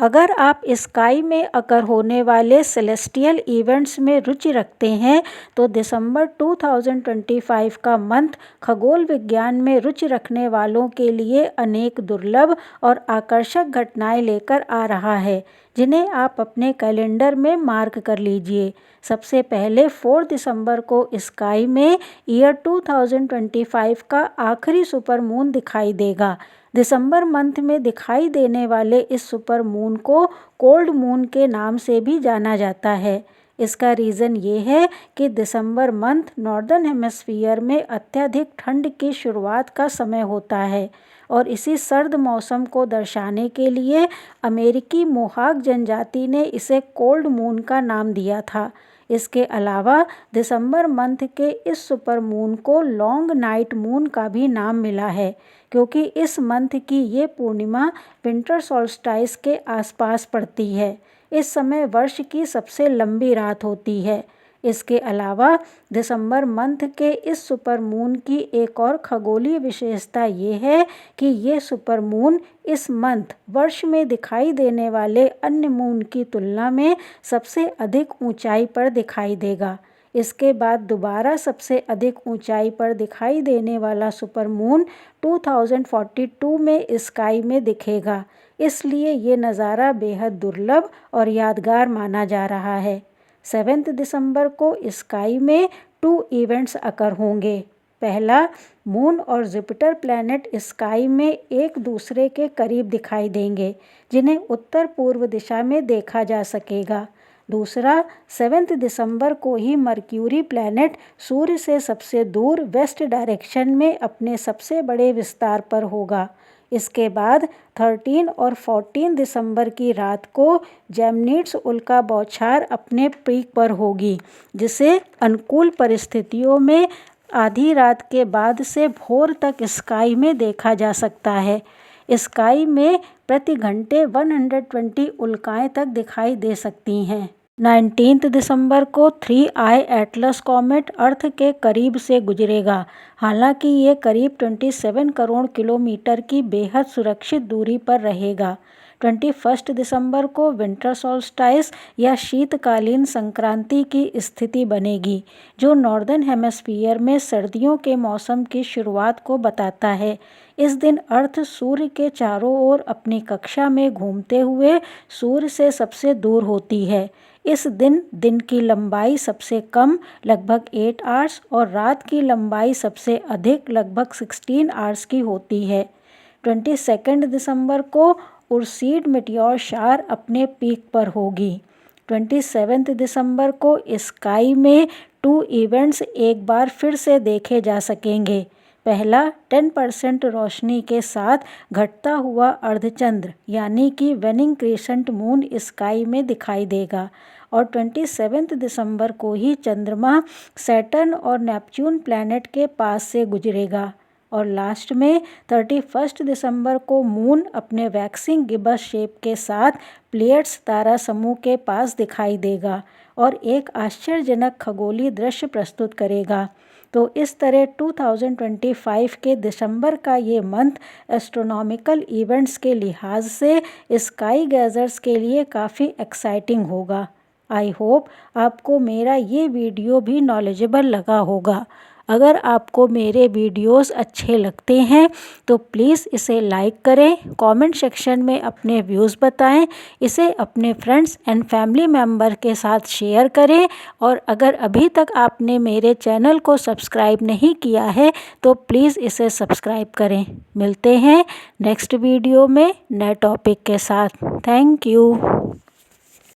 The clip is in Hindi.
अगर आप स्काई में अकर होने वाले सेलेस्टियल इवेंट्स में रुचि रखते हैं तो दिसंबर 2025 का मंथ खगोल विज्ञान में रुचि रखने वालों के लिए अनेक दुर्लभ और आकर्षक घटनाएं लेकर आ रहा है, जिन्हें आप अपने कैलेंडर में मार्क कर लीजिए। सबसे पहले 4 दिसंबर को स्काई में ईयर 2025 का आखिरी सुपरमून दिखाई देगा। दिसंबर मंथ में दिखाई देने वाले इस सुपर मून को कोल्ड मून के नाम से भी जाना जाता है। इसका रीज़न ये है कि दिसंबर मंथ नॉर्दर्न हेमिस्फीयर में अत्यधिक ठंड की शुरुआत का समय होता है और इसी सर्द मौसम को दर्शाने के लिए अमेरिकी मोहाक जनजाति ने इसे कोल्ड मून का नाम दिया था। इसके अलावा दिसंबर मंथ के इस सुपर मून को लॉन्ग नाइट मून का भी नाम मिला है, क्योंकि इस मंथ की ये पूर्णिमा विंटर सॉल्स्टाइस के आसपास पड़ती है। इस समय वर्ष की सबसे लंबी रात होती है। इसके अलावा दिसंबर मंथ के इस सुपर मून की एक और खगोलीय विशेषता ये है कि ये सुपर मून इस मंथ वर्ष में दिखाई देने वाले अन्य मून की तुलना में सबसे अधिक ऊंचाई पर दिखाई देगा। इसके बाद दोबारा सबसे अधिक ऊंचाई पर दिखाई देने वाला सुपर मून 2042 में स्काई में दिखेगा। इसलिए ये नज़ारा बेहद दुर्लभ और यादगार माना जा रहा है। 7 दिसंबर को स्काई में 2 इवेंट्स अकर होंगे। पहला, मून और जुपिटर प्लैनेट स्काई में एक दूसरे के करीब दिखाई देंगे, जिन्हें उत्तर पूर्व दिशा में देखा जा सकेगा। दूसरा, 7 दिसंबर को ही मर्क्यूरी प्लैनेट सूर्य से सबसे दूर वेस्ट डायरेक्शन में अपने सबसे बड़े विस्तार पर होगा। इसके बाद 13 और 14 दिसंबर की रात को जेमनीड्स उल्का बौछार अपने पीक पर होगी, जिसे अनुकूल परिस्थितियों में आधी रात के बाद से भोर तक स्काई में देखा जा सकता है। स्काई में प्रति घंटे 120 उल्काएं तक दिखाई दे सकती हैं। 19 दिसंबर को 3I एटलस कॉमेट अर्थ के करीब से गुजरेगा। हालांकि ये करीब 27 करोड़ किलोमीटर की बेहद सुरक्षित दूरी पर रहेगा। 21 दिसंबर को विंटर सॉल्स्टाइस या शीतकालीन संक्रांति की स्थिति बनेगी, जो नॉर्दर्न हेमिस्फीयर में सर्दियों के मौसम की शुरुआत को बताता है। इस दिन अर्थ सूर्य के चारों ओर अपनी कक्षा में घूमते हुए सूर्य से सबसे दूर होती है। इस दिन दिन की लंबाई सबसे कम लगभग 8 आवर्स और रात की लंबाई सबसे अधिक लगभग 16 आवर्स की होती है। 22 दिसंबर को उर्सीड मेटियोर शार अपने पीक पर होगी। 27 दिसंबर को स्काई में 2 इवेंट्स एक बार फिर से देखे जा सकेंगे। पहला, 10% रोशनी के साथ घटता हुआ अर्धचंद्र यानी कि वेनिंग क्रेसेंट मून स्काई में दिखाई देगा और 27 दिसंबर को ही चंद्रमा सैटर्न और नेपच्यून प्लैनेट के पास से गुजरेगा। और लास्ट में 31 दिसंबर को मून अपने वैक्सिंग गिब्बस शेप के साथ प्लेयर्स तारा समूह के पास दिखाई देगा और एक आश्चर्यजनक खगोलीय दृश्य प्रस्तुत करेगा। तो इस तरह 2025 के दिसंबर का ये मंथ एस्ट्रोनॉमिकल इवेंट्स के लिहाज से स्काई गेजर्स के लिए काफ़ी एक्साइटिंग होगा। आई होप आपको मेरा ये वीडियो भी नॉलेजेबल लगा होगा। अगर आपको मेरे वीडियोस अच्छे लगते हैं तो प्लीज़ इसे लाइक करें, कमेंट सेक्शन में अपने व्यूज़ बताएं, इसे अपने फ्रेंड्स एंड फैमिली मेम्बर के साथ शेयर करें और अगर अभी तक आपने मेरे चैनल को सब्सक्राइब नहीं किया है तो प्लीज़ इसे सब्सक्राइब करें। मिलते हैं नेक्स्ट वीडियो में नए टॉपिक के साथ। Thank you.